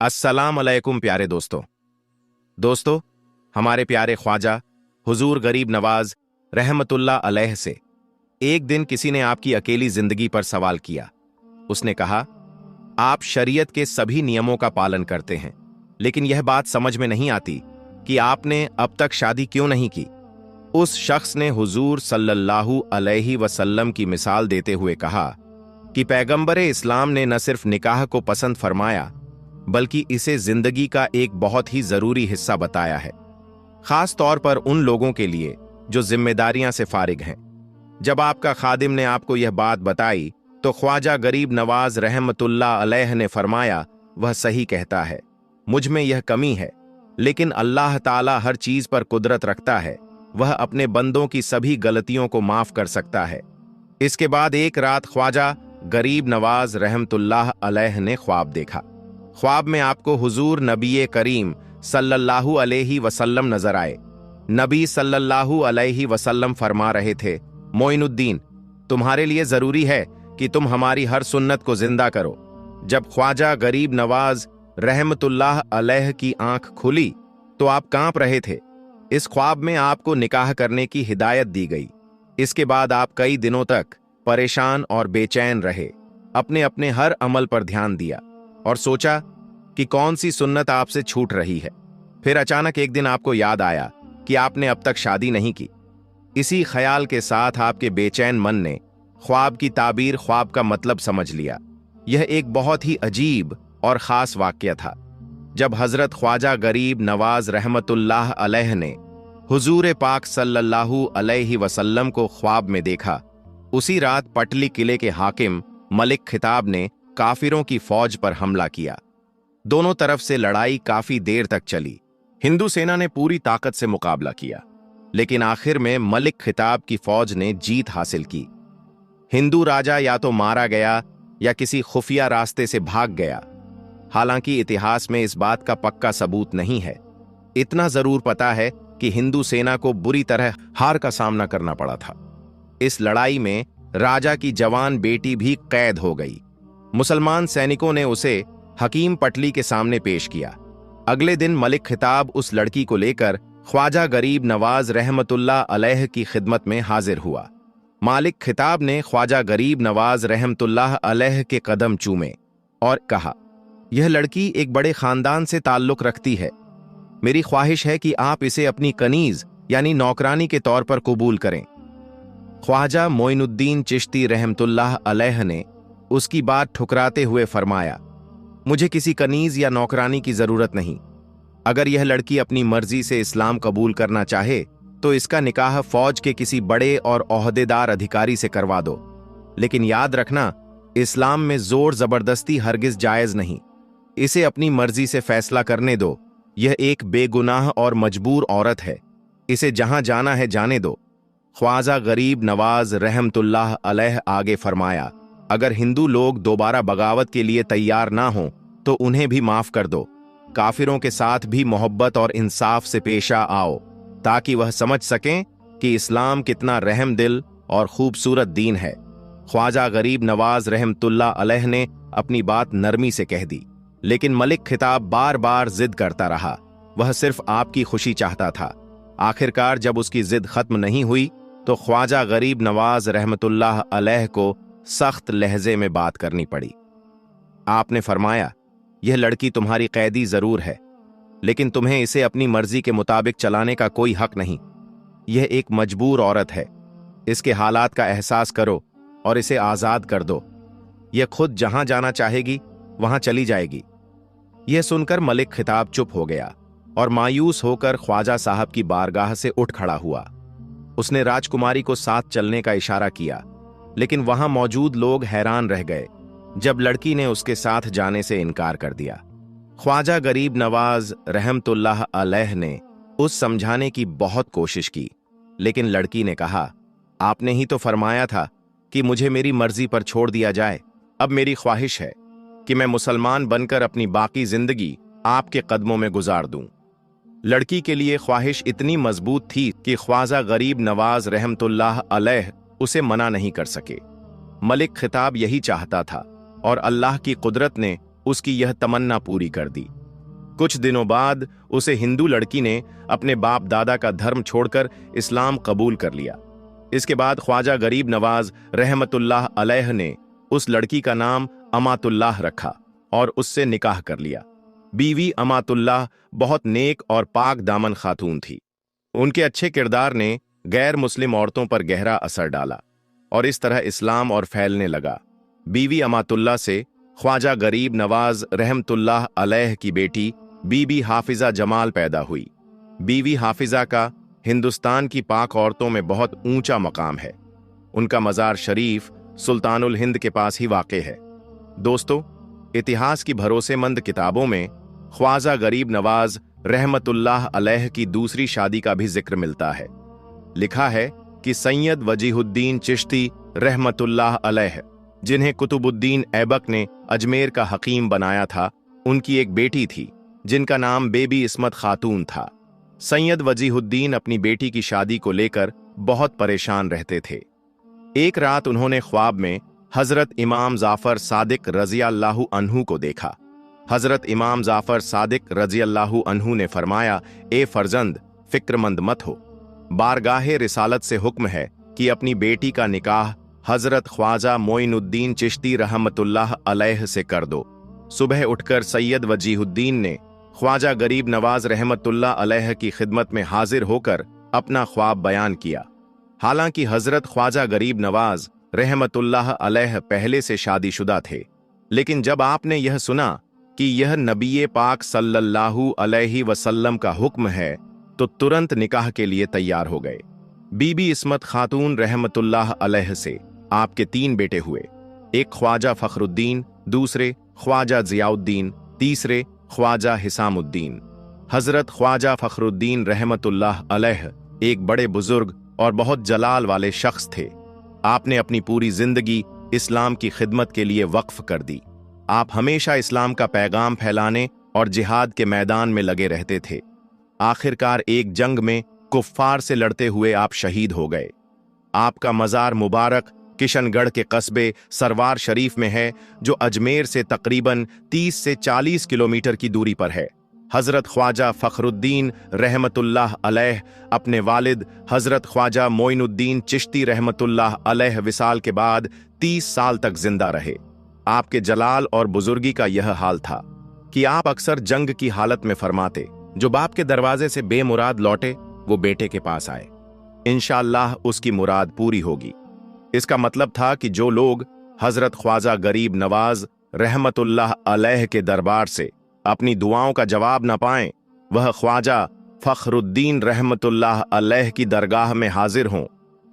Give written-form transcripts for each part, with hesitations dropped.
अस्सलाम अलैकुम प्यारे दोस्तों, हमारे प्यारे ख्वाजा हुजूर गरीब नवाज रहमतुल्लाह अलैह से एक दिन किसी ने आपकी अकेली जिंदगी पर सवाल किया। उसने कहा, आप शरीयत के सभी नियमों का पालन करते हैं, लेकिन यह बात समझ में नहीं आती कि आपने अब तक शादी क्यों नहीं की। उस शख्स ने हुजूर सल्लल्लाहु अलैहि वसल्लम की मिसाल देते हुए कहा कि पैगंबरे इस्लाम ने न सिर्फ निकाह को पसंद फरमाया, बल्कि इसे जिंदगी का एक बहुत ही जरूरी हिस्सा बताया है, खास तौर पर उन लोगों के लिए जो जिम्मेदारियां से फारिग हैं। जब आपका खादिम ने आपको यह बात बताई तो ख्वाजा गरीब नवाज रहमतुल्लाह अलैह ने फरमाया, वह सही कहता है, मुझ में यह कमी है, लेकिन अल्लाह ताला हर चीज पर कुदरत रखता है, वह अपने बंदों की सभी गलतियों को माफ कर सकता है। इसके बाद एक रात ख्वाजा गरीब नवाज रहमतुल्लाह अलैह ने ख्वाब देखा। ख्वाब में आपको हुजूर नबी करीम सल्लल्लाहु अलैहि वसल्लम नजर आए। नबी सल्लल्लाहु अलैहि वसल्लम फरमा रहे थे, मोइनुद्दीन, तुम्हारे लिए जरूरी है कि तुम हमारी हर सुन्नत को जिंदा करो। जब ख्वाजा गरीब नवाज रहमतुल्लाह अलैह की आंख खुली तो आप कांप रहे थे। इस ख्वाब में आपको निकाह करने की हिदायत दी गई। इसके बाद आप कई दिनों तक परेशान और बेचैन रहे, अपने अपने हर अमल पर ध्यान दिया और सोचा कि कौन सी सुन्नत आपसे छूट रही है। फिर अचानक एक दिन आपको याद आया कि आपने अब तक शादी नहीं की। इसी ख्याल के साथ आपके बेचैन मन ने ख्वाब की ताबीर, ख्वाब का मतलब समझ लिया। यह एक बहुत ही अजीब और खास वाकया था। जब हजरत ख्वाजा गरीब नवाज रहमतुल्लाह अलैह ने हुजूर पाक सल्लल्लाहु अलैहि वसल्लम को ख्वाब में देखा, उसी रात पटली किले के हाकिम मलिक खिताब ने काफिरों की फौज पर हमला किया। दोनों तरफ से लड़ाई काफी देर तक चली। हिंदू सेना ने पूरी ताकत से मुकाबला किया, लेकिन आखिर में मलिक खिताब की फौज ने जीत हासिल की। हिंदू राजा या तो मारा गया या किसी खुफिया रास्ते से भाग गया। हालांकि इतिहास में इस बात का पक्का सबूत नहीं है। इतना जरूर पता है कि हिंदू सेना को बुरी तरह हार का सामना करना पड़ा था। इस लड़ाई में राजा की जवान बेटी भी कैद हो गई। मुसलमान सैनिकों ने उसे हकीम पटली के सामने पेश किया। अगले दिन मलिक खिताब उस लड़की को लेकर ख्वाजा गरीब नवाज रहमतुल्लाह अलैह की खिदमत में हाजिर हुआ। मालिक खिताब ने ख्वाजा गरीब नवाज रहमतुल्लाह अलैह के कदम चूमे और कहा, यह लड़की एक बड़े खानदान से ताल्लुक रखती है। मेरी ख्वाहिश है कि आप इसे अपनी कनीज यानी नौकरानी के तौर पर कबूल करें। ख्वाजा मोइनुद्दीन चिश्ती रहमतुल्लाह अलैह ने उसकी बात ठुकराते हुए फरमाया, मुझे किसी कनीज या नौकरानी की जरूरत नहीं। अगर यह लड़की अपनी मर्जी से इस्लाम कबूल करना चाहे तो इसका निकाह फौज के किसी बड़े और ओहदेदार अधिकारी से करवा दो। लेकिन याद रखना, इस्लाम में जोर जबरदस्ती हरगिज जायज नहीं। इसे अपनी मर्जी से फैसला करने दो। यह एक बेगुनाह और मजबूर औरत है, इसे जहां जाना है जाने दो। ख्वाजा गरीब नवाज रहमतुल्लाह अलैह आगे फरमाया, अगर हिंदू लोग दोबारा बगावत के लिए तैयार ना हों तो उन्हें भी माफ कर दो। काफिरों के साथ भी मोहब्बत और इंसाफ से पेशा आओ, ताकि वह समझ सकें कि इस्लाम कितना रहम दिल और खूबसूरत दीन है। ख्वाजा गरीब नवाज रहमतुल्लाह अलैह ने अपनी बात नरमी से कह दी, लेकिन मलिक खिताब बार बार जिद करता रहा। वह सिर्फ आपकी खुशी चाहता था। आखिरकार जब उसकी जिद खत्म नहीं हुई तो ख्वाजा गरीब नवाज रहमतुल्लाह अलैह को सख्त लहजे में बात करनी पड़ी। आपने फरमाया, यह लड़की तुम्हारी कैदी जरूर है, लेकिन तुम्हें इसे अपनी मर्जी के मुताबिक चलाने का कोई हक नहीं। यह एक मजबूर औरत है। इसके हालात का एहसास करो और इसे आजाद कर दो। यह खुद जहां जाना चाहेगी वहां चली जाएगी। यह सुनकर मलिक खिताब चुप हो गया और मायूस होकर ख्वाजा साहब की बारगाह से उठ खड़ा हुआ। उसने राजकुमारी को साथ चलने का इशारा किया, लेकिन वहां मौजूद लोग हैरान रह गए जब लड़की ने उसके साथ जाने से इनकार कर दिया। ख्वाजा गरीब नवाज रहमतुल्लाह अलैह ने उस समझाने की बहुत कोशिश की, लेकिन लड़की ने कहा, आपने ही तो फरमाया था कि मुझे मेरी मर्जी पर छोड़ दिया जाए। अब मेरी ख्वाहिश है कि मैं मुसलमान बनकर अपनी बाकी जिंदगी आपके कदमों में गुजार दूं। लड़की के लिए ख्वाहिश इतनी मजबूत थी कि ख्वाजा गरीब नवाज रहमतुल्लाह अलैह उसे मना नहीं कर सके। मलिक खिताब यही चाहता था और अल्लाह की कुदरत ने उसकी यह तमन्ना पूरी कर दी। कुछ दिनों बाद उसे हिंदू लड़की ने अपने बाप दादा का धर्म छोड़कर इस्लाम कबूल कर लिया। इसके बाद ख्वाजा गरीब नवाज रहमतुल्लाह अलैह ने उस लड़की का नाम अमातुल्लाह रखा और उससे निकाह कर लिया। बीवी अमातुल्लाह बहुत नेक और पाक दामन खातून थी। उनके अच्छे किरदार ने गैर मुस्लिम औरतों पर गहरा असर डाला और इस तरह इस्लाम और फैलने लगा। बीवी अमातुल्लाह से ख्वाजा गरीब नवाज रहमतुल्लाह अलैह की बेटी बीबी हाफिजा जमाल पैदा हुई। बीवी हाफिजा का हिंदुस्तान की पाक औरतों में बहुत ऊंचा मकाम है। उनका मज़ार शरीफ सुल्तानुल हिंद के पास ही वाक़े है। दोस्तों, इतिहास की भरोसेमंद किताबों में ख्वाजा गरीब नवाज रहमतुल्लाह अलैह की दूसरी शादी का भी जिक्र मिलता है। लिखा है कि सैयद वजीहुद्दीन चिश्ती रहमतुल्लाह अलैह, जिन्हें कुतुबुद्दीन ऐबक ने अजमेर का हकीम बनाया था, उनकी एक बेटी थी जिनका नाम बेबी इस्मत खातून था। सैयद वजीहुद्दीन अपनी बेटी की शादी को लेकर बहुत परेशान रहते थे। एक रात उन्होंने ख्वाब में हजरत इमाम जाफर सादिक रज़ियल्लाहु अन्हु को देखा। हजरत इमाम जाफर सादिक रज़ियल्लाहु अन्हु ने फरमाया, ए फर्जंद, फिक्रमंद मत हो। बारगाहे रिसालत से हुक्म है कि अपनी बेटी का निकाह हजरत ख्वाजा मोइनुद्दीन चिश्ती रहमतुल्लाह अलैह से कर दो। सुबह उठकर सैयद वजीहुद्दीन ने ख्वाजा गरीब नवाज रहमतुल्लाह अलैह की खिदमत में हाजिर होकर अपना ख्वाब बयान किया। हालांकि हजरत ख्वाजा गरीब नवाज रहमतुल्लाह अलैह पहले से शादीशुदा थे, लेकिन जब आपने यह सुना कि यह नबी पाक सल्लल्लाहु अलैहि वसल्लम का हुक्म है तो तुरंत निकाह के लिए तैयार हो गए। बीबी इस्मत खातून रहमतुल्लाह अलैह से आपके 3 बेटे हुए। एक ख्वाजा फखरुद्दीन, दूसरे ख्वाजा जियाउद्दीन, तीसरे ख्वाजा हिसामुद्दीन। हजरत ख्वाजा फखरुद्दीन रहमतुल्लाह अलैह एक बड़े बुजुर्ग और बहुत जलाल वाले शख्स थे। आपने अपनी पूरी जिंदगी इस्लाम की खिदमत के लिए वक्फ कर दी। आप हमेशा इस्लाम का पैगाम फैलाने और जिहाद के मैदान में लगे रहते थे। आखिरकार एक जंग में कुफ्फार से लड़ते हुए आप शहीद हो गए। आपका मज़ार मुबारक किशनगढ़ के कस्बे सरवार शरीफ में है, जो अजमेर से तकरीबन 30 से 40 किलोमीटर की दूरी पर है। हजरत ख्वाजा फखरुद्दीन रहमतुल्लाह अलैह अपने वालिद हजरत ख्वाजा मोइनुद्दीन चिश्ती रहमतुल्लाह अलैह विसाल के बाद 30 साल तक जिंदा रहे। आपके जलाल और बुजुर्गी का यह हाल था कि आप अक्सर जंग की हालत में फरमाते, जो बाप के दरवाजे से बेमुराद लौटे वो बेटे के पास आए, इंशाअल्लाह उसकी मुराद पूरी होगी। इसका मतलब था कि जो लोग हजरत ख्वाजा गरीब नवाज रहमतुल्लाह अलैह के दरबार से अपनी दुआओं का जवाब न पाएं, वह ख्वाजा फखरुद्दीन रहमतुल्लाह अलैह की दरगाह में हाजिर हों।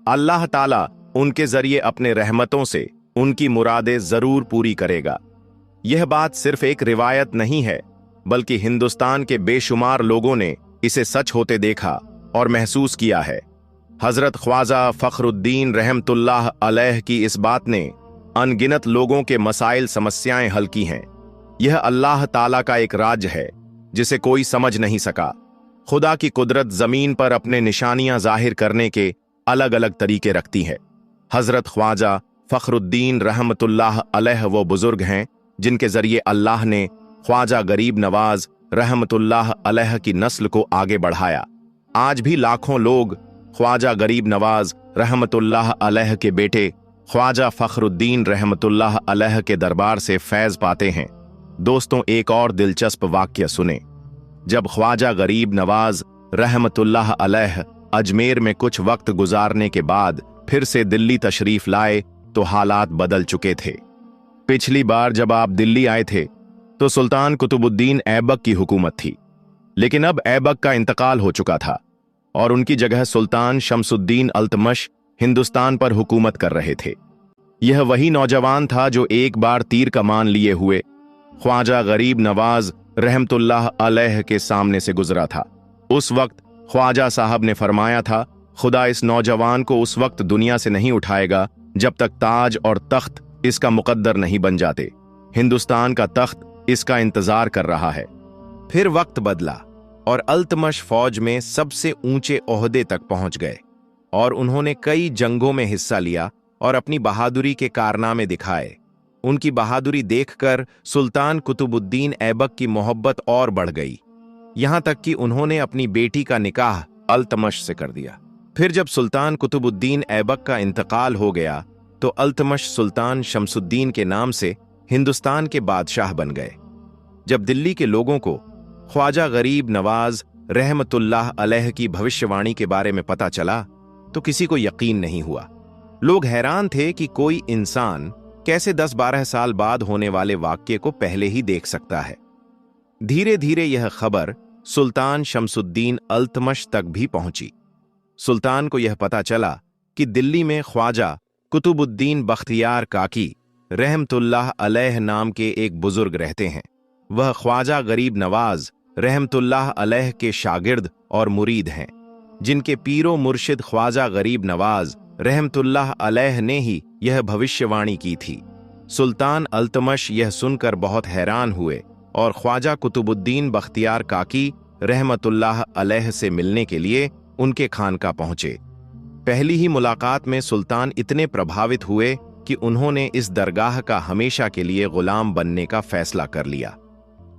अल्लाह ताला उनके जरिए अपने रहमतों से उनकी मुरादें जरूर पूरी करेगा। यह बात सिर्फ एक रिवायत नहीं है, बल्कि हिंदुस्तान के बेशुमार लोगों ने इसे सच होते देखा और महसूस किया है। हजरत ख्वाजा फखरुद्दीन रहमतुल्लाह अलैह की इस बात ने अनगिनत लोगों के मसाइल समस्याएं हल की हैं। यह अल्लाह ताला का एक राज है जिसे कोई समझ नहीं सका। खुदा की कुदरत जमीन पर अपने निशानियां जाहिर करने के अलग अलग तरीके रखती है। हजरत ख्वाजा फखरुद्दीन रहमतुल्लाह अलैह वो बुजुर्ग हैं जिनके जरिए अल्लाह ने ख्वाजा गरीब नवाज रहमतुल्लाह अलैह की नस्ल को आगे बढ़ाया। आज भी लाखों लोग ख्वाजा गरीब नवाज रहमतुल्लाह अलैह के बेटे ख्वाजा फखरुद्दीन रहमतुल्लाह अलैह के दरबार से फैज पाते हैं। दोस्तों, एक और दिलचस्प वाक्य सुने। जब ख्वाजा गरीब नवाज रहमतुल्लाह अलैह अजमेर में कुछ वक्त गुजारने के बाद फिर से दिल्ली तशरीफ लाए तो हालात बदल चुके थे। पिछली बार जब आप दिल्ली आए थे तो सुल्तान कुतुबुद्दीन ऐबक की हुकूमत थी, लेकिन अब ऐबक का इंतकाल हो चुका था और उनकी जगह सुल्तान शमसुद्दीन अल्तमश हिंदुस्तान पर हुकूमत कर रहे थे। यह वही नौजवान था जो एक बार तीर कमान लिए हुए ख्वाजा गरीब नवाज रहमतुल्लाह अलैह के सामने से गुजरा था। उस वक्त ख्वाजा साहब ने फरमाया था, खुदा इस नौजवान को उस वक्त दुनिया से नहीं उठाएगा जब तक ताज और तख्त इसका मुकद्दर नहीं बन जाते। हिंदुस्तान का तख्त इसका इंतजार कर रहा है। फिर वक्त बदला और अल्तमश फौज में सबसे ऊंचे ओहदे तक पहुंच गए और उन्होंने कई जंगों में हिस्सा लिया और अपनी बहादुरी के कारनामे दिखाए। उनकी बहादुरी देखकर सुल्तान कुतुबुद्दीन ऐबक की मोहब्बत और बढ़ गई, यहां तक कि उन्होंने अपनी बेटी का निकाह अल्तमश से कर दिया। फिर जब सुल्तान कुतुबुद्दीन ऐबक का इंतकाल हो गया तो अल्तमश सुल्तान शमसुद्दीन के नाम से हिंदुस्तान के बादशाह बन गए। जब दिल्ली के लोगों को ख्वाजा गरीब नवाज रहमतुल्लाह अलैह की भविष्यवाणी के बारे में पता चला तो किसी को यकीन नहीं हुआ। लोग हैरान थे कि कोई इंसान कैसे 10-12 साल बाद होने वाले वाक्य को पहले ही देख सकता है। धीरे धीरे यह खबर सुल्तान शमसुद्दीन अल्तमश तक भी पहुंची। सुल्तान को यह पता चला कि दिल्ली में ख्वाजा कुतुबुद्दीन बख्तियार काकी रहमतुल्लाह अलैह नाम के एक बुजुर्ग रहते हैं। वह ख्वाजा गरीब नवाज रहमतुल्लाह अलैह के शागिर्द और मुरीद हैं, जिनके पीरो मुर्शिद ख्वाजा गरीब नवाज रहमतुल्लाह अलैह ने ही यह भविष्यवाणी की थी। सुल्तान अल्तमश यह सुनकर बहुत हैरान हुए और ख्वाजा कुतुबुद्दीन बख्तियार काकी रहमतुल्लाह अलैह से मिलने के लिए उनके खानका पहुंचे। पहली ही मुलाकात में सुल्तान इतने प्रभावित हुए कि उन्होंने इस दरगाह का हमेशा के लिए गुलाम बनने का फैसला कर लिया।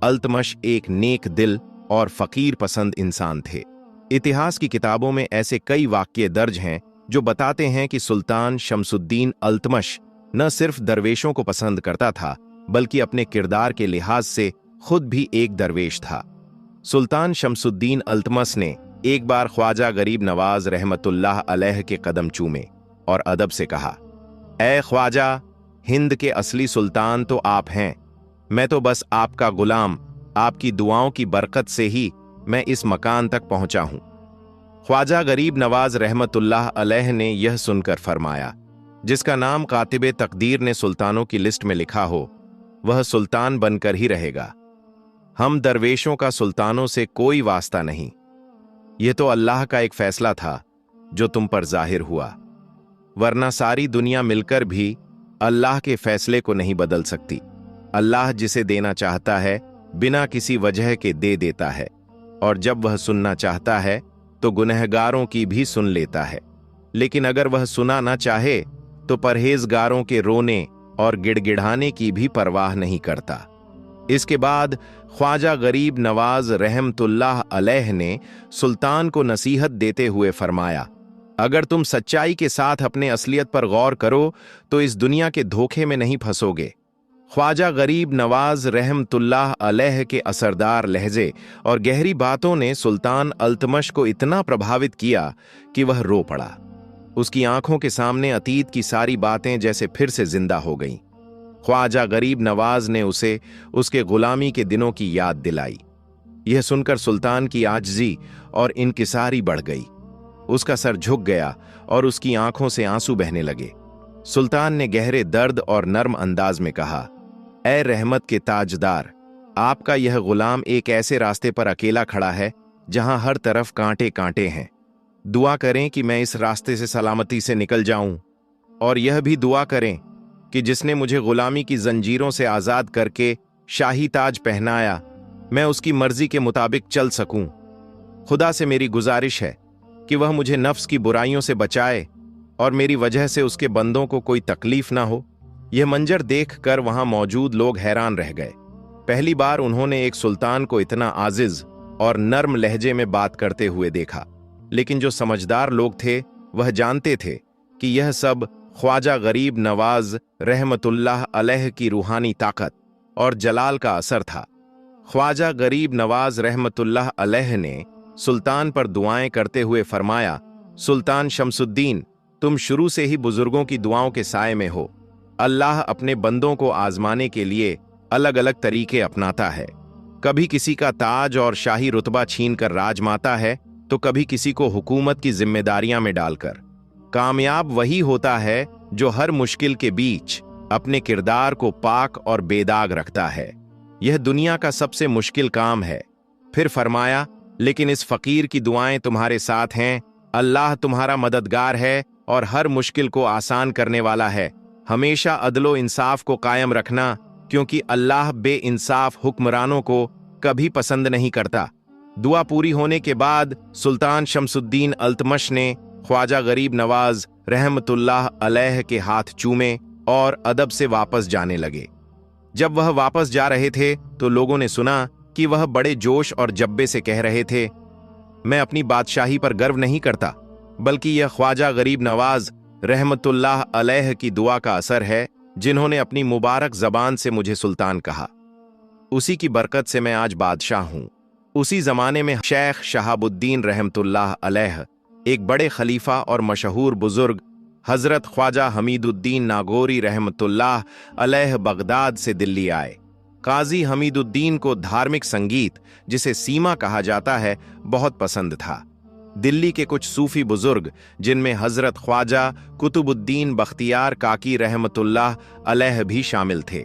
अल्तमश एक नेक दिल और फकीर पसंद इंसान थे। इतिहास की किताबों में ऐसे कई वाक्य दर्ज हैं जो बताते हैं कि सुल्तान शमसुद्दीन अल्तमश न सिर्फ दरवेशों को पसंद करता था बल्कि अपने किरदार के लिहाज से खुद भी एक दरवेश था। सुल्तान शमसुद्दीन अल्तमश ने एक बार ख्वाजा गरीब नवाज रहमतुल्लाह अलैह के कदम चूमे और अदब से कहा, ऐ ख्वाजा, हिंद के असली सुल्तान तो आप हैं, मैं तो बस आपका गुलाम, आपकी दुआओं की बरकत से ही मैं इस मकान तक पहुंचा हूं। ख्वाजा गरीब नवाज रहमतुल्लाह अलैह ने यह सुनकर फरमाया, जिसका नाम कातिबे तकदीर ने सुल्तानों की लिस्ट में लिखा हो वह सुल्तान बनकर ही रहेगा। हम दरवेशों का सुल्तानों से कोई वास्ता नहीं, यह तो अल्लाह का एक फैसला था जो तुम पर जाहिर हुआ, वरना सारी दुनिया मिलकर भी अल्लाह के फैसले को नहीं बदल सकती। अल्लाह जिसे देना चाहता है बिना किसी वजह के दे देता है, और जब वह सुनना चाहता है तो गुनहगारों की भी सुन लेता है, लेकिन अगर वह सुना ना चाहे तो परहेजगारों के रोने और गिड़गिड़ाने की भी परवाह नहीं करता। इसके बाद ख्वाजा गरीब नवाज रहमतुल्लाह अलैह ने सुल्तान को नसीहत देते हुए फरमाया, अगर तुम सच्चाई के साथ अपने असलियत पर गौर करो तो इस दुनिया के धोखे में नहीं फंसोगे। ख्वाजा गरीब नवाज रहमतुल्लाह अलैह के असरदार लहजे और गहरी बातों ने सुल्तान अल्तमश को इतना प्रभावित किया कि वह रो पड़ा। उसकी आंखों के सामने अतीत की सारी बातें जैसे फिर से जिंदा हो गईं। ख्वाजा गरीब नवाज ने उसे उसके गुलामी के दिनों की याद दिलाई। यह सुनकर सुल्तान की आजिज़ी और इनकिसारी बढ़ गई। उसका सर झुक गया और उसकी आंखों से आंसू बहने लगे। सुल्तान ने गहरे दर्द और नर्म अंदाज में कहा, ऐ रहमत के ताजदार, आपका यह गुलाम एक ऐसे रास्ते पर अकेला खड़ा है जहां हर तरफ कांटे कांटे हैं। दुआ करें कि मैं इस रास्ते से सलामती से निकल जाऊं, और यह भी दुआ करें कि जिसने मुझे गुलामी की जंजीरों से आज़ाद करके शाही ताज पहनाया, मैं उसकी मर्जी के मुताबिक चल सकूं। खुदा से मेरी गुजारिश है कि वह मुझे नफ्स की बुराइयों से बचाए और मेरी वजह से उसके बंदों को कोई तकलीफ ना हो। यह मंजर देखकर वहां मौजूद लोग हैरान रह गए। पहली बार उन्होंने एक सुल्तान को इतना आजिज और नर्म लहजे में बात करते हुए देखा, लेकिन जो समझदार लोग थे वह जानते थे कि यह सब ख्वाजा गरीब नवाज रहमतुल्लाह अलैह की रूहानी ताकत और जलाल का असर था। ख्वाजा गरीब नवाज रहमतुल्लाह अलैह ने सुल्तान पर दुआएं करते हुए फरमाया, सुल्तान शमसुद्दीन, तुम शुरू से ही बुजुर्गों की दुआओं के साए में हो। अल्लाह अपने बंदों को आजमाने के लिए अलग अलग तरीके अपनाता है। कभी किसी का ताज और शाही रुतबा छीन कर राजमाता है तो कभी किसी को हुकूमत की जिम्मेदारियां में डालकर। कामयाब वही होता है जो हर मुश्किल के बीच अपने किरदार को पाक और बेदाग रखता है। यह दुनिया का सबसे मुश्किल काम है। फिर फरमाया, लेकिन इस फकीर की दुआएं तुम्हारे साथ हैं। अल्लाह तुम्हारा मददगार है और हर मुश्किल को आसान करने वाला है। हमेशा अदलो इंसाफ को कायम रखना, क्योंकि अल्लाह बेइंसाफ हुक्मरानों को कभी पसंद नहीं करता। दुआ पूरी होने के बाद सुल्तान शमसुद्दीन अल्तमश ने ख्वाजा गरीब नवाज रहमतुल्लाह अलैह के हाथ चूमे और अदब से वापस जाने लगे। जब वह वापस जा रहे थे तो लोगों ने सुना कि वह बड़े जोश और जब्बे से कह रहे थे, मैं अपनी बादशाही पर गर्व नहीं करता, बल्कि यह ख्वाजा गरीब नवाज रहमतुल्लाह अलैह की दुआ का असर है, जिन्होंने अपनी मुबारक जबान से मुझे सुल्तान कहा। उसी की बरकत से मैं आज बादशाह हूं। उसी जमाने में शेख शहाबुद्दीन रहमतुल्लाह अलैह एक बड़े खलीफा और मशहूर बुजुर्ग हजरत ख्वाजा हमीदुद्दीन नागौरी रहमतुल्लाह अलैह बगदाद से दिल्ली आए। काजी हमीदुद्दीन को धार्मिक संगीत, जिसे सीमा कहा जाता है, बहुत पसंद था। दिल्ली के कुछ सूफी बुजुर्ग, जिनमें हजरत ख्वाजा कुतुबुद्दीन बख्तियार काकी रहमतुल्लाह अलैह भी शामिल थे,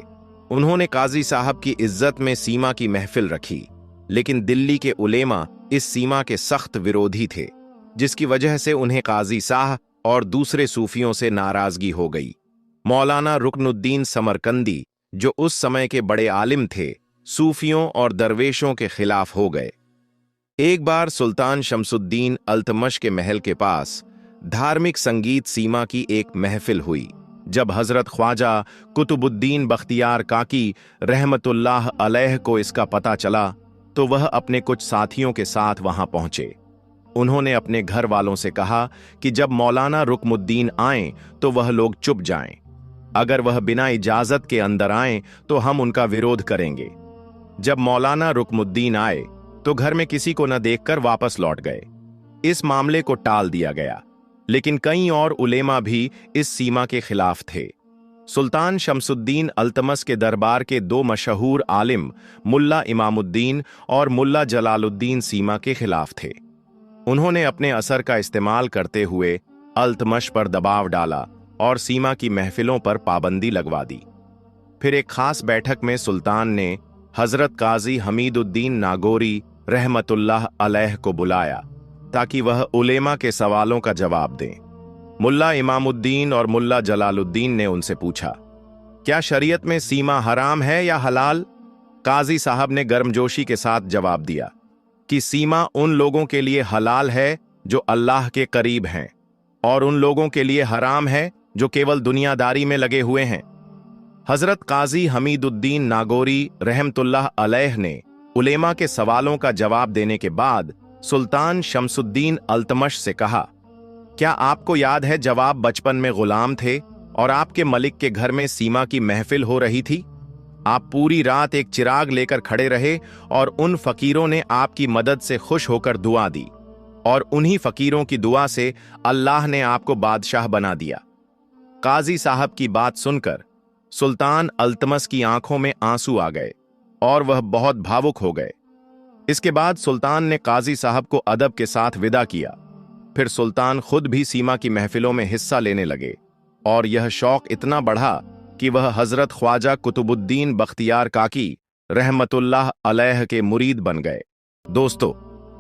उन्होंने काजी साहब की इज्जत में सीमा की महफिल रखी। लेकिन दिल्ली के उलेमा इस सीमा के सख्त विरोधी थे, जिसकी वजह से उन्हें काजी साहब और दूसरे सूफियों से नाराजगी हो गई। मौलाना रुकनुद्दीन समरकंदी, जो उस समय के बड़े आलिम थे, सूफियों और दरवेशों के खिलाफ हो गए। एक बार सुल्तान शमसुद्दीन अल्तमश के महल के पास धार्मिक संगीत सीमा की एक महफिल हुई। जब हजरत ख्वाजा कुतुबुद्दीन बख्तियार काकी रहमतुल्लाह अलैह को इसका पता चला तो वह अपने कुछ साथियों के साथ वहां पहुंचे। उन्होंने अपने घर वालों से कहा कि जब मौलाना रुकमुद्दीन आएं तो वह लोग चुप जाएं। अगर वह बिना इजाजत के अंदर आएं तो हम उनका विरोध करेंगे। जब मौलाना रुकमुद्दीन आए तो घर में किसी को न देखकर वापस लौट गए। इस मामले को टाल दिया गया, लेकिन कई और उलेमा भी इस सीमा के खिलाफ थे। सुल्तान शमसुद्दीन अल्तमस के दरबार के दो मशहूर आलिम मुल्ला इमामुद्दीन और मुल्ला जलालुद्दीन सीमा के खिलाफ थे। उन्होंने अपने असर का इस्तेमाल करते हुए अल्तमश पर दबाव डाला और सीमा की महफिलों पर पाबंदी लगवा दी। फिर एक खास बैठक में सुल्तान ने हजरत काजी हमीदुद्दीन नागौरी रहमतुल्लाह अलैह को बुलाया ताकि वह उलेमा के सवालों का जवाब दें। मुल्ला इमामुद्दीन और मुल्ला जलालुद्दीन ने उनसे पूछा, क्या शरीयत में सीमा हराम है या हलाल? काजी साहब ने गर्मजोशी के साथ जवाब दिया कि सीमा उन लोगों के लिए हलाल है जो अल्लाह के करीब हैं, और उन लोगों के लिए हराम है जो केवल दुनियादारी में लगे हुए हैं। हजरत काजी हमीदुद्दीन नागौरी रहमतुल्लाह अलैह ने उलेमा के सवालों का जवाब देने के बाद सुल्तान शमसुद्दीन अल्तमश से कहा, क्या आपको याद है जब आप बचपन में गुलाम थे और आपके मलिक के घर में सीमा की महफिल हो रही थी? आप पूरी रात एक चिराग लेकर खड़े रहे और उन फकीरों ने आपकी मदद से खुश होकर दुआ दी, और उन्हीं फकीरों की दुआ से अल्लाह ने आपको बादशाह बना दिया। काजी साहब की बात सुनकर सुल्तान अल्तमस की आंखों में आंसू आ गए और वह बहुत भावुक हो गए। इसके बाद सुल्तान ने काजी साहब को अदब के साथ विदा किया। फिर सुल्तान खुद भी सीमा की महफिलों में हिस्सा लेने लगे, और यह शौक इतना बढ़ा कि वह हजरत ख्वाजा कुतुबुद्दीन बख्तियार काकी रहमतुल्लाह अलैह के मुरीद बन गए। दोस्तों,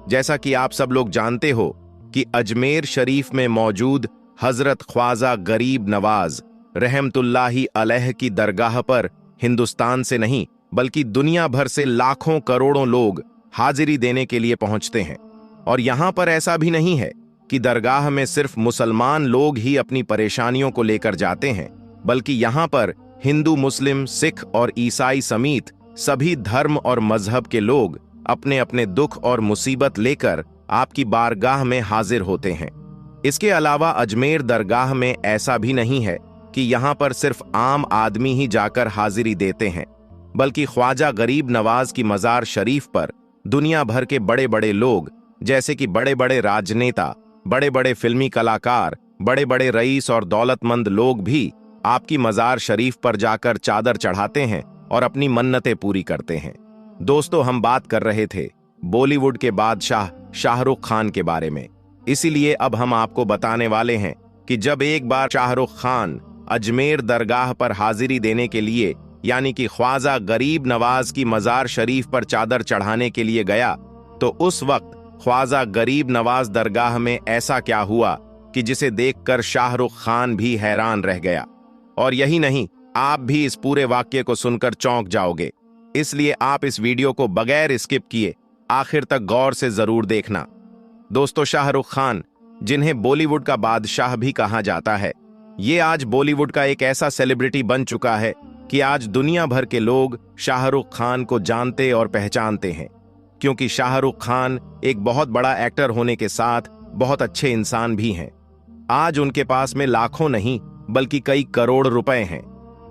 जैसा कि आप सब लोग जानते हो कि अजमेर शरीफ में मौजूद हजरत ख्वाजा गरीब नवाज रहमतुल्लाही अलैह की दरगाह पर हिंदुस्तान से नहीं बल्कि दुनिया भर से लाखों करोड़ों लोग हाजिरी देने के लिए पहुंचते हैं। और यहां पर ऐसा भी नहीं है कि दरगाह में सिर्फ मुसलमान लोग ही अपनी परेशानियों को लेकर जाते हैं, बल्कि यहां पर हिंदू, मुस्लिम, सिख और ईसाई समेत सभी धर्म और मजहब के लोग अपने अपने दुख और मुसीबत लेकर आपकी बारगाह में हाजिर होते हैं। इसके अलावा अजमेर दरगाह में ऐसा भी नहीं है कि यहां पर सिर्फ आम आदमी ही जाकर हाजिरी देते हैं, बल्कि ख्वाजा गरीब नवाज की मजार शरीफ पर दुनिया भर के बड़े बड़े लोग, जैसे कि बड़े बड़े राजनेता, बड़े बड़े फिल्मी कलाकार, बड़े बड़े रईस और दौलतमंद लोग भी आपकी मजार शरीफ पर जाकर चादर चढ़ाते हैं और अपनी मन्नतें पूरी करते हैं। दोस्तों, हम बात कर रहे थे बॉलीवुड के बादशाह शाहरुख खान के बारे में, इसीलिए अब हम आपको बताने वाले हैं कि जब एक बार शाहरुख खान अजमेर दरगाह पर हाजिरी देने के लिए, यानी कि ख्वाजा गरीब नवाज की मजार शरीफ पर चादर चढ़ाने के लिए गया, तो उस वक्त ख्वाजा गरीब नवाज दरगाह में ऐसा क्या हुआ कि जिसे देखकर शाहरुख खान भी हैरान रह गया। और यही नहीं, आप भी इस पूरे वाक्य को सुनकर चौंक जाओगे, इसलिए आप इस वीडियो को बगैर स्किप किए आखिर तक गौर से जरूर देखना। दोस्तों, शाहरुख खान, जिन्हें बॉलीवुड का बादशाह भी कहा जाता है, ये आज बॉलीवुड का एक ऐसा सेलिब्रिटी बन चुका है कि आज दुनिया भर के लोग शाहरुख खान को जानते और पहचानते हैं, क्योंकि शाहरुख खान एक बहुत बड़ा एक्टर होने के साथ बहुत अच्छे इंसान भी हैं। आज उनके पास में लाखों नहीं बल्कि कई करोड़ रुपए हैं।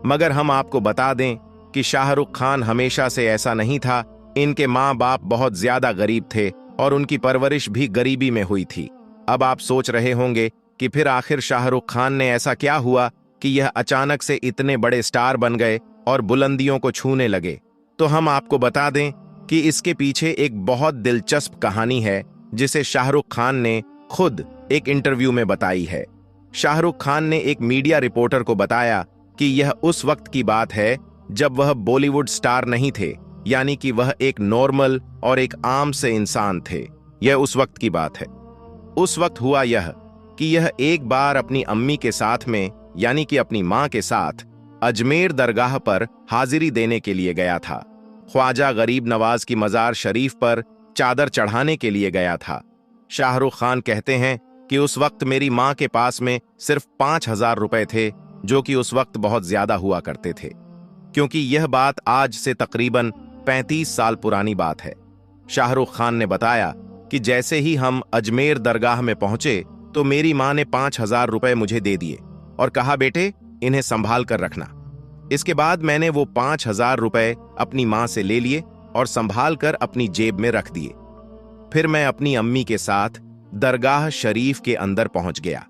मगर हम आपको बता दें कि शाहरुख खान हमेशा से ऐसा नहीं था। इनके माँ बाप बहुत ज्यादा गरीब थे और उनकी परवरिश भी गरीबी में हुई थी। अब आप सोच रहे होंगे कि फिर आखिर शाहरुख खान ने ऐसा क्या हुआ कि यह अचानक से इतने बड़े स्टार बन गए और बुलंदियों को छूने लगे। तो हम आपको बता दें कि इसके पीछे एक बहुत दिलचस्प कहानी है, जिसे शाहरुख खान ने खुद एक इंटरव्यू में बताई है। शाहरुख खान ने एक मीडिया रिपोर्टर को बताया कि यह उस वक्त की बात है जब वह बॉलीवुड स्टार नहीं थे, यानी कि वह एक नॉर्मल और एक आम से इंसान थे। यह उस वक्त की बात है। उस वक्त हुआ यह कि यह एक बार अपनी अम्मी के साथ में, यानी कि अपनी मां के साथ अजमेर दरगाह पर हाजिरी देने के लिए गया था। ख्वाजा गरीब नवाज की मजार शरीफ पर चादर चढ़ाने के लिए गया था। शाहरुख खान कहते हैं कि उस वक्त मेरी मां के पास में सिर्फ 5,000 रुपए थे, जो कि उस वक्त बहुत ज्यादा हुआ करते थे, क्योंकि यह बात आज से तकरीबन 35 साल पुरानी बात है। शाहरुख खान ने बताया कि जैसे ही हम अजमेर दरगाह में पहुंचे तो मेरी मां ने 5,000 रुपए मुझे दे दिए और कहा, बेटे इन्हें संभाल कर रखना। इसके बाद मैंने वो 5,000 रुपए अपनी मां से ले लिए और संभाल कर अपनी जेब में रख दिए। फिर मैं अपनी अम्मी के साथ दरगाह शरीफ के अंदर पहुंच गया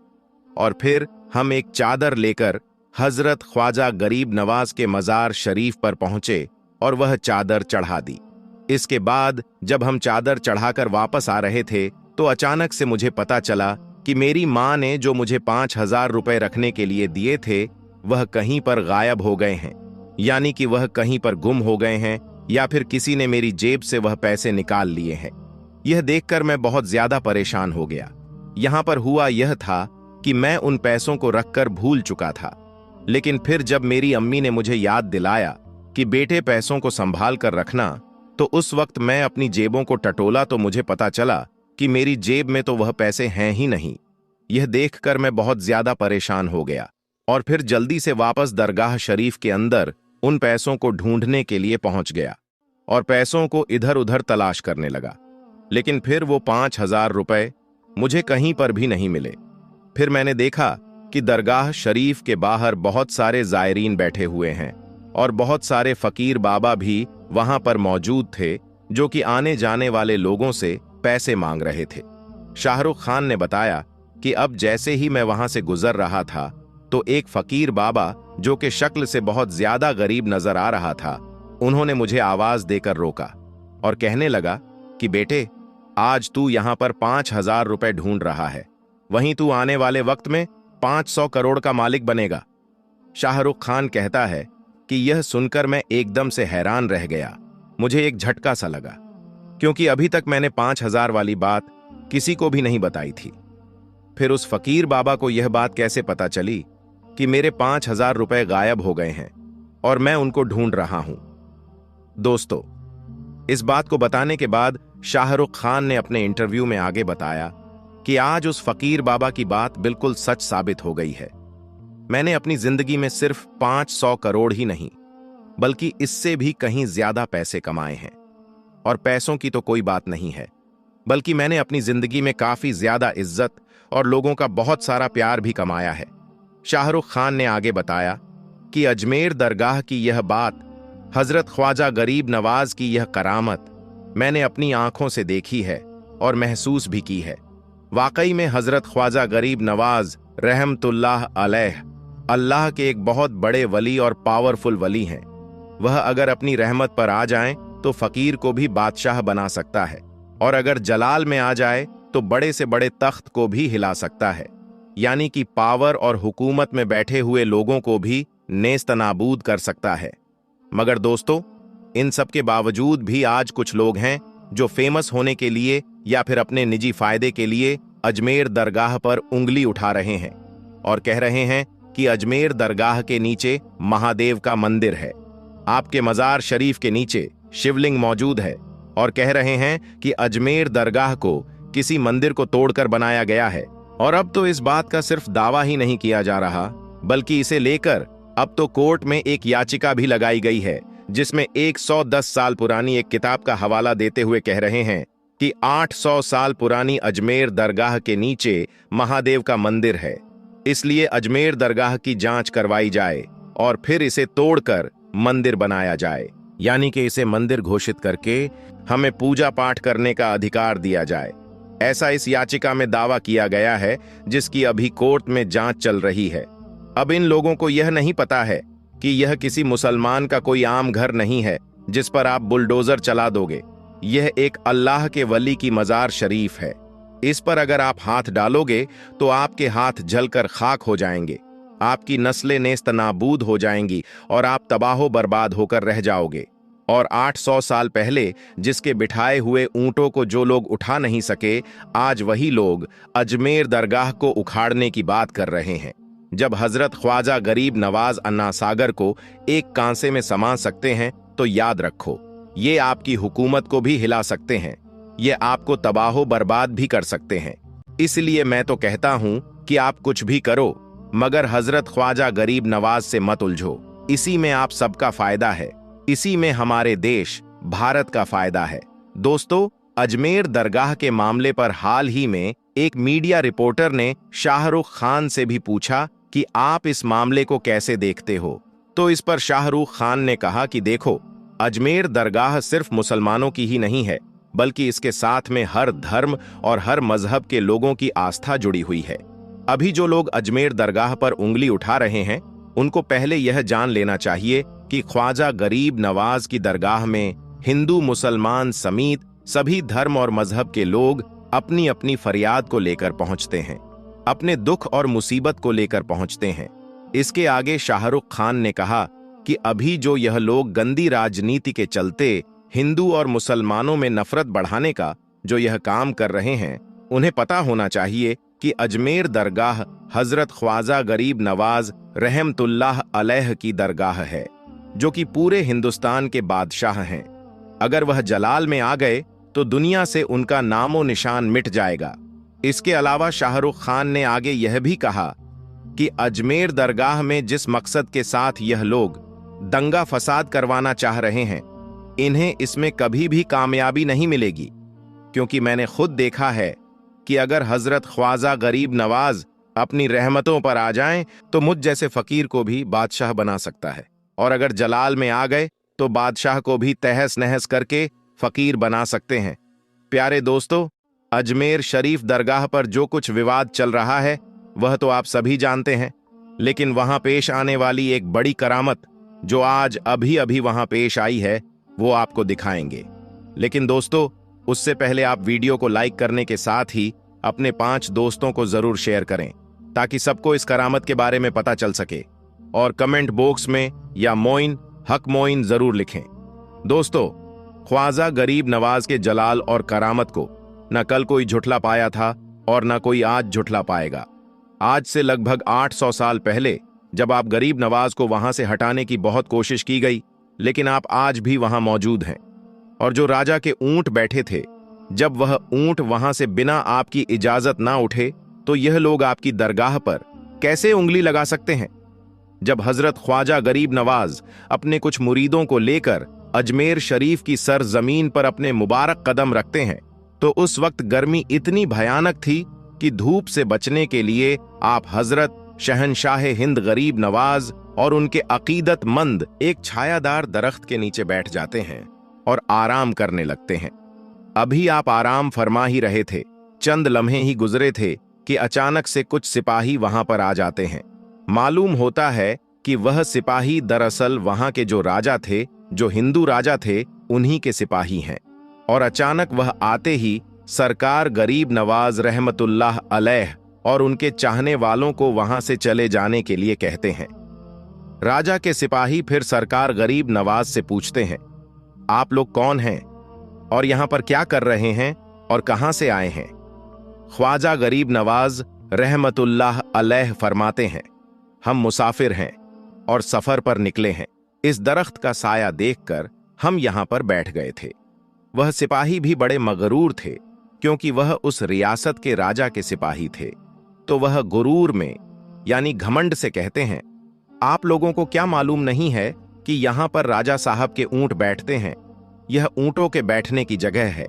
और फिर हम एक चादर लेकर हजरत ख्वाजा गरीब नवाज के मजार शरीफ पर पहुंचे और वह चादर चढ़ा दी। इसके बाद जब हम चादर चढ़ाकर वापस आ रहे थे तो अचानक से मुझे पता चला कि मेरी मां ने जो मुझे 5,000 रुपए रखने के लिए दिए थे वह कहीं पर गायब हो गए हैं, यानी कि वह कहीं पर गुम हो गए हैं या फिर किसी ने मेरी जेब से वह पैसे निकाल लिए हैं। यह देखकर मैं बहुत ज्यादा परेशान हो गया। यहां पर हुआ यह था कि मैं उन पैसों को रखकर भूल चुका था, लेकिन फिर जब मेरी अम्मी ने मुझे याद दिलाया कि बेटे पैसों को संभाल कर रखना, तो उस वक्त मैं अपनी जेबों को टटोला तो मुझे पता चला कि मेरी जेब में तो वह पैसे हैं ही नहीं। यह देखकर मैं बहुत ज्यादा परेशान हो गया और फिर जल्दी से वापस दरगाह शरीफ के अंदर उन पैसों को ढूंढने के लिए पहुंच गया और पैसों को इधर उधर तलाश करने लगा, लेकिन फिर वो 5,000 रुपए मुझे कहीं पर भी नहीं मिले। फिर मैंने देखा कि दरगाह शरीफ के बाहर बहुत सारे जायरीन बैठे हुए हैं और बहुत सारे फकीर बाबा भी वहां पर मौजूद थे, जो कि आने जाने वाले लोगों से पैसे मांग रहे थे। शाहरुख खान ने बताया कि अब जैसे ही मैं वहां से गुजर रहा था तो एक फकीर बाबा, जो कि शक्ल से बहुत ज्यादा गरीब नजर आ रहा था, उन्होंने मुझे आवाज देकर रोका और कहने लगा कि बेटे, आज तू यहां पर 5,000 रुपए ढूंढ रहा है, वहीं तू आने वाले वक्त में 500 करोड़ का मालिक बनेगा। शाहरुख खान कहता है कि यह सुनकर मैं एकदम से हैरान रह गया। मुझे एक झटका सा लगा, क्योंकि अभी तक मैंने 5,000 वाली बात किसी को भी नहीं बताई थी। फिर उस फकीर बाबा को यह बात कैसे पता चली कि मेरे 5,000 रुपए गायब हो गए हैं और मैं उनको ढूंढ रहा हूं। दोस्तों, इस बात को बताने के बाद शाहरुख खान ने अपने इंटरव्यू में आगे बताया कि आज उस फकीर बाबा की बात बिल्कुल सच साबित हो गई है। मैंने अपनी जिंदगी में सिर्फ 500 करोड़ ही नहीं बल्कि इससे भी कहीं ज्यादा पैसे कमाए हैं। और पैसों की तो कोई बात नहीं है, बल्कि मैंने अपनी जिंदगी में काफी ज्यादा इज्जत और लोगों का बहुत सारा प्यार भी कमाया है। शाहरुख खान ने आगे बताया कि अजमेर दरगाह की यह बात, हजरत ख्वाजा गरीब नवाज की यह करामत मैंने अपनी आंखों से देखी है और महसूस भी की है। वाकई में हजरत ख्वाजा गरीब नवाज रहमतुल्लाह अलैह अल्लाह के एक बहुत बड़े वली और पावरफुल वली हैं। वह अगर अपनी रहमत पर आ जाएं तो फकीर को भी बादशाह बना सकता है, और अगर जलाल में आ जाए तो बड़े से बड़े तख्त को भी हिला सकता है, यानी कि पावर और हुकूमत में बैठे हुए लोगों को भी नेस्तनाबूद कर सकता है। मगर दोस्तों, इन सब के बावजूद भी आज कुछ लोग हैं जो फेमस होने के लिए या फिर अपने निजी फायदे के लिए अजमेर दरगाह पर उंगली उठा रहे हैं और कह रहे हैं कि अजमेर दरगाह के नीचे महादेव का मंदिर है, आपके मजार शरीफ के नीचे शिवलिंग मौजूद है, और कह रहे हैं कि अजमेर दरगाह को किसी मंदिर को तोड़कर बनाया गया है। और अब तो इस बात का सिर्फ दावा ही नहीं किया जा रहा बल्कि इसे लेकर अब तो कोर्ट में एक याचिका भी लगाई गई है, जिसमें 110 साल पुरानी एक किताब का हवाला देते हुए कह रहे हैं कि 800 साल पुरानी अजमेर दरगाह के नीचे महादेव का मंदिर है, इसलिए अजमेर दरगाह की जांच करवाई जाए और फिर इसे तोड़कर मंदिर बनाया जाए, यानी कि इसे मंदिर घोषित करके हमें पूजा पाठ करने का अधिकार दिया जाए। ऐसा इस याचिका में दावा किया गया है, जिसकी अभी कोर्ट में जांच चल रही है। अब इन लोगों को यह नहीं पता है कि यह किसी मुसलमान का कोई आम घर नहीं है जिस पर आप बुलडोजर चला दोगे। यह एक अल्लाह के वली की मजार शरीफ है। इस पर अगर आप हाथ डालोगे तो आपके हाथ जलकर खाक हो जाएंगे, आपकी नस्लें नेस्त नाबूद हो जाएंगी और आप तबाहो बर्बाद होकर रह जाओगे। और 800 साल पहले जिसके बिठाए हुए ऊंटों को जो लोग उठा नहीं सके, आज वही लोग अजमेर दरगाह को उखाड़ने की बात कर रहे हैं। जब हजरत ख्वाजा गरीब नवाज अन्ना सागर को एक कांसे में समा सकते हैं तो याद रखो, ये आपकी हुकूमत को भी हिला सकते हैं, ये आपको तबाहो बर्बाद भी कर सकते हैं। इसलिए मैं तो कहता हूं कि आप कुछ भी करो, मगर हजरत ख्वाजा गरीब नवाज से मत उलझो। इसी में आप सबका फायदा है, इसी में हमारे देश भारत का फायदा है। दोस्तों, अजमेर दरगाह के मामले पर हाल ही में एक मीडिया रिपोर्टर ने शाहरुख खान से भी पूछा कि आप इस मामले को कैसे देखते हो। तो इस पर शाहरुख खान ने कहा कि देखो, अजमेर दरगाह सिर्फ मुसलमानों की ही नहीं है, बल्कि इसके साथ में हर धर्म और हर मजहब के लोगों की आस्था जुड़ी हुई है। अभी जो लोग अजमेर दरगाह पर उंगली उठा रहे हैं, उनको पहले यह जान लेना चाहिए कि ख्वाजा गरीब नवाज की दरगाह में हिंदू मुसलमान समेत सभी धर्म और मजहब के लोग अपनी अपनी फरियाद को लेकर पहुंचते हैं, अपने दुख और मुसीबत को लेकर पहुंचते हैं। इसके आगे शाहरुख खान ने कहा कि अभी जो यह लोग गंदी राजनीति के चलते हिंदू और मुसलमानों में नफरत बढ़ाने का जो यह काम कर रहे हैं, उन्हें पता होना चाहिए कि अजमेर दरगाह हजरत ख्वाजा गरीब नवाज रहमतुल्लाह अलैह की दरगाह है, जो कि पूरे हिंदुस्तान के बादशाह हैं। अगर वह जलाल में आ गए तो दुनिया से उनका नामो निशान मिट जाएगा। इसके अलावा शाहरुख खान ने आगे यह भी कहा कि अजमेर दरगाह में जिस मकसद के साथ यह लोग दंगा फसाद करवाना चाह रहे हैं, इन्हें इसमें कभी भी कामयाबी नहीं मिलेगी, क्योंकि मैंने खुद देखा है कि अगर हजरत ख्वाजा गरीब नवाज अपनी रहमतों पर आ जाएं तो मुझ जैसे फकीर को भी बादशाह बना सकता है, और अगर जलाल में आ गए तो बादशाह को भी तहस नहस करके फकीर बना सकते हैं। प्यारे दोस्तों, अजमेर शरीफ दरगाह पर जो कुछ विवाद चल रहा है वह तो आप सभी जानते हैं, लेकिन वहां पेश आने वाली एक बड़ी करामत जो आज अभी अभी वहां पेश आई है, वो आपको दिखाएंगे। लेकिन दोस्तों, उससे पहले आप वीडियो को लाइक करने के साथ ही अपने 5 दोस्तों को जरूर शेयर करें, ताकि सबको इस करामत के बारे में पता चल सके, और कमेंट बॉक्स में या मोइन हक मोइन जरूर लिखें। दोस्तों, ख्वाजा गरीब नवाज के जलाल और करामत को न कल कोई झुठला पाया था और न कोई आज झुठला पाएगा। आज से लगभग 800 साल पहले जब आप गरीब नवाज को वहां से हटाने की बहुत कोशिश की गई, लेकिन आप आज भी वहां मौजूद हैं। और जो राजा के ऊंट बैठे थे, जब वह ऊंट वहां से बिना आपकी इजाजत ना उठे, तो यह लोग आपकी दरगाह पर कैसे उंगली लगा सकते हैं? जब हजरत ख्वाजा गरीब नवाज अपने कुछ मुरीदों को लेकर अजमेर शरीफ की सरजमीन पर अपने मुबारक कदम रखते हैं, तो उस वक्त गर्मी इतनी भयानक थी कि धूप से बचने के लिए आप हजरत शहनशाह हिंद गरीब नवाज और उनके अकीदतमंद एक छायादार दरख्त के नीचे बैठ जाते हैं और आराम करने लगते हैं। अभी आप आराम फरमा ही रहे थे, चंद लम्हे ही गुजरे थे कि अचानक से कुछ सिपाही वहां पर आ जाते हैं। मालूम होता है कि वह सिपाही दरअसल वहां के जो राजा थे, जो हिंदू राजा थे, उन्हीं के सिपाही हैं। और अचानक वह आते ही सरकार गरीब नवाज रहमतुल्लाह अलैह और उनके चाहने वालों को वहां से चले जाने के लिए कहते हैं। राजा के सिपाही फिर सरकार गरीब नवाज से पूछते हैं, आप लोग कौन हैं और यहां पर क्या कर रहे हैं और कहां से आए हैं? ख्वाजा गरीब नवाज रहमतुल्लाह अलैह फरमाते हैं, हम मुसाफिर हैं और सफर पर निकले हैं। इस दरख्त का साया देखकर हम यहां पर बैठ गए थे। वह सिपाही भी बड़े मगरूर थे, क्योंकि वह उस रियासत के राजा के सिपाही थे, तो वह गुरूर में यानी घमंड से कहते हैं, आप लोगों को क्या मालूम नहीं है कि यहां पर राजा साहब के ऊंट बैठते हैं? यह ऊंटों के बैठने की जगह है।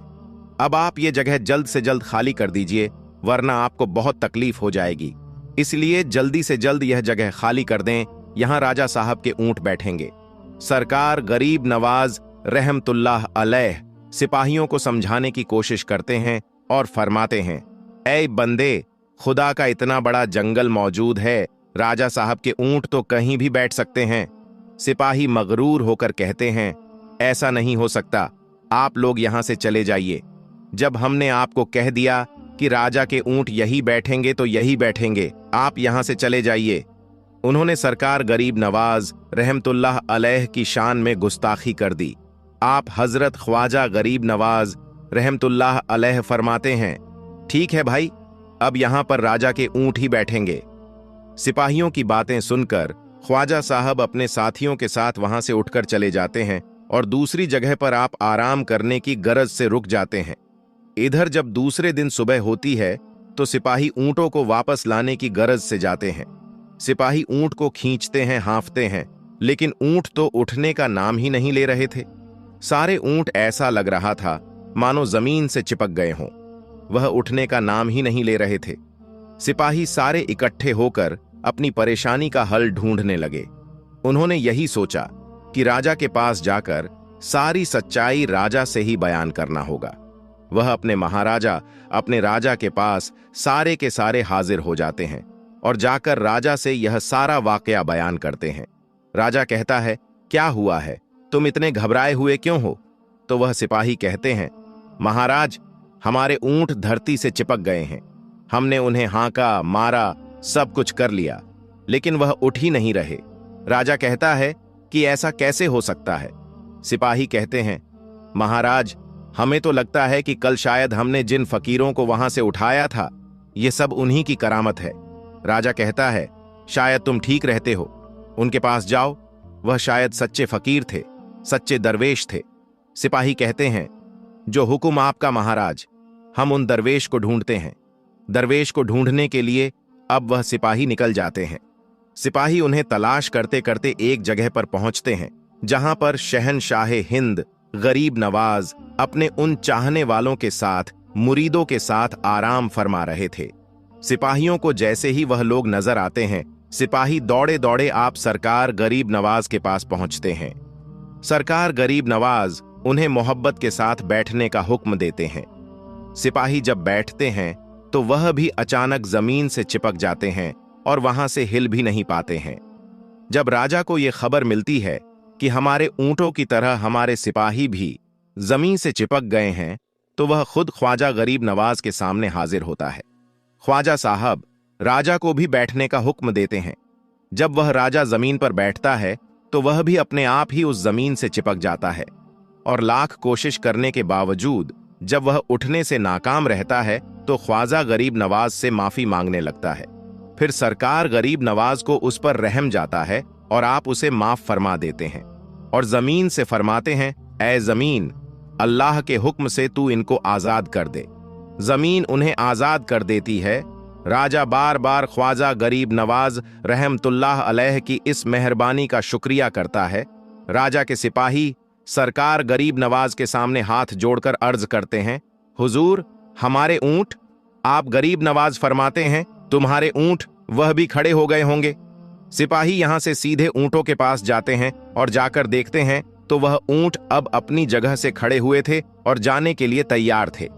अब आप ये जगह जल्द से जल्द खाली कर दीजिए, वरना आपको बहुत तकलीफ हो जाएगी। इसलिए जल्दी से जल्द यह जगह खाली कर दें, यहां राजा साहब के ऊंट बैठेंगे। सरकार गरीब नवाज रहमतुल्लाह अलैह सिपाहियों को समझाने की कोशिश करते हैं और फरमाते हैं, ऐ बंदे, खुदा का इतना बड़ा जंगल मौजूद है, राजा साहब के ऊंट तो कहीं भी बैठ सकते हैं। सिपाही मगरूर होकर कहते हैं, ऐसा नहीं हो सकता, आप लोग यहां से चले जाइए। जब हमने आपको कह दिया कि राजा के ऊंट यही बैठेंगे तो यही बैठेंगे, आप यहां से चले जाइए। उन्होंने सरकार गरीब नवाज रहमतुल्लाह अलैह की शान में गुस्ताखी कर दी। आप हजरत ख्वाजा गरीब नवाज रहमतुल्लाह अलैह फरमाते हैं, ठीक है भाई, अब यहां पर राजा के ऊंट ही बैठेंगे। सिपाहियों की बातें सुनकर ख्वाजा साहब अपने साथियों के साथ वहां से उठकर चले जाते हैं और दूसरी जगह पर आप आराम करने की गरज से रुक जाते हैं। इधर जब दूसरे दिन सुबह होती है तो सिपाही ऊंटों को वापस लाने की गरज से जाते हैं। सिपाही ऊंट को खींचते हैं, हाँफते हैं, लेकिन ऊंट तो उठने का नाम ही नहीं ले रहे थे। सारे ऊंट ऐसा लग रहा था मानो जमीन से चिपक गए हों, वह उठने का नाम ही नहीं ले रहे थे। सिपाही सारे इकट्ठे होकर अपनी परेशानी का हल ढूंढने लगे। उन्होंने यही सोचा कि राजा के पास जाकर सारी सच्चाई राजा से ही बयान करना होगा। वह अपने महाराजा, अपने राजा के पास सारे के सारे हाजिर हो जाते हैं और जाकर राजा से यह सारा वाकया बयान करते हैं। राजा कहता है, क्या हुआ है, तुम इतने घबराए हुए क्यों हो? तो वह सिपाही कहते हैं, महाराज, हमारे ऊंट धरती से चिपक गए हैं। हमने उन्हें हांका, मारा, सब कुछ कर लिया, लेकिन वह उठ ही नहीं रहे। राजा कहता है कि ऐसा कैसे हो सकता है? सिपाही कहते हैं, महाराज, हमें तो लगता है कि कल शायद हमने जिन फकीरों को वहां से उठाया था, ये सब उन्हीं की करामत है। राजा कहता है, शायद तुम ठीक रहते हो, उनके पास जाओ, वह शायद सच्चे फकीर थे, सच्चे दरवेश थे। सिपाही कहते हैं, जो हुक्म आपका महाराज, हम उन दरवेश को ढूंढते हैं। दरवेश को ढूंढने के लिए अब वह सिपाही निकल जाते हैं। सिपाही उन्हें तलाश करते करते एक जगह पर पहुंचते हैं जहां पर शहनशाह हिंद गरीब नवाज अपने उन चाहने वालों के साथ, मुरीदों के साथ आराम फरमा रहे थे। सिपाहियों को जैसे ही वह लोग नजर आते हैं, सिपाही दौड़े दौड़े आप सरकार गरीब नवाज के पास पहुंचते हैं। सरकार गरीब नवाज उन्हें मोहब्बत के साथ बैठने का हुक्म देते हैं। सिपाही जब बैठते हैं तो वह भी अचानक जमीन से चिपक जाते हैं और वहां से हिल भी नहीं पाते हैं। जब राजा को यह खबर मिलती है कि हमारे ऊंटों की तरह हमारे सिपाही भी जमीन से चिपक गए हैं, तो वह खुद ख्वाजा गरीब नवाज के सामने हाजिर होता है। ख्वाजा साहब राजा को भी बैठने का हुक्म देते हैं। जब वह राजा जमीन पर बैठता है तो वह भी अपने आप ही उस जमीन से चिपक जाता है और लाख कोशिश करने के बावजूद जब वह उठने से नाकाम रहता है तो ख्वाजा गरीब नवाज से माफी मांगने लगता है। फिर सरकार गरीब नवाज को उस पर रहम जाता है और आप उसे माफ फरमा देते हैं और जमीन से फरमाते हैं, ऐ जमीन, अल्लाह के हुक्म से तू इनको आजाद कर दे। जमीन उन्हें आजाद कर देती है। राजा बार बार ख्वाजा गरीब नवाज रहमतुल्लाह अलैह की इस मेहरबानी का शुक्रिया करता है। राजा के सिपाही सरकार गरीब नवाज के सामने हाथ जोड़कर अर्ज करते हैं, हुजूर, हमारे ऊंट। आप गरीब नवाज फरमाते हैं, तुम्हारे ऊंट, वह भी खड़े हो गए होंगे। सिपाही यहां से सीधे ऊंटों के पास जाते हैं और जाकर देखते हैं तो वह ऊंट अब अपनी जगह से खड़े हुए थे और जाने के लिए तैयार थे।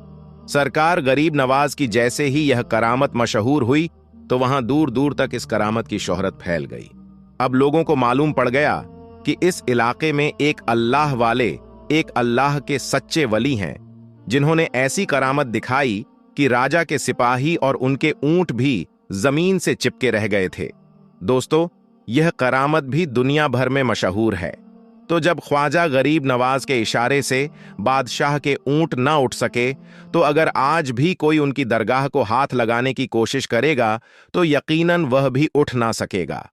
सरकार गरीब नवाज की जैसे ही यह करामत मशहूर हुई तो वहां दूर दूर तक इस करामत की शोहरत फैल गई। अब लोगों को मालूम पड़ गया कि इस इलाके में एक अल्लाह वाले, एक अल्लाह के सच्चे वली हैं, जिन्होंने ऐसी करामत दिखाई कि राजा के सिपाही और उनके ऊंट भी जमीन से चिपके रह गए थे। दोस्तों, यह करामत भी दुनिया भर में मशहूर है। तो जब ख्वाजा गरीब नवाज के इशारे से बादशाह के ऊंट न उठ सके, तो अगर आज भी कोई उनकी दरगाह को हाथ लगाने की कोशिश करेगा तो यकीनन वह भी उठ ना सकेगा।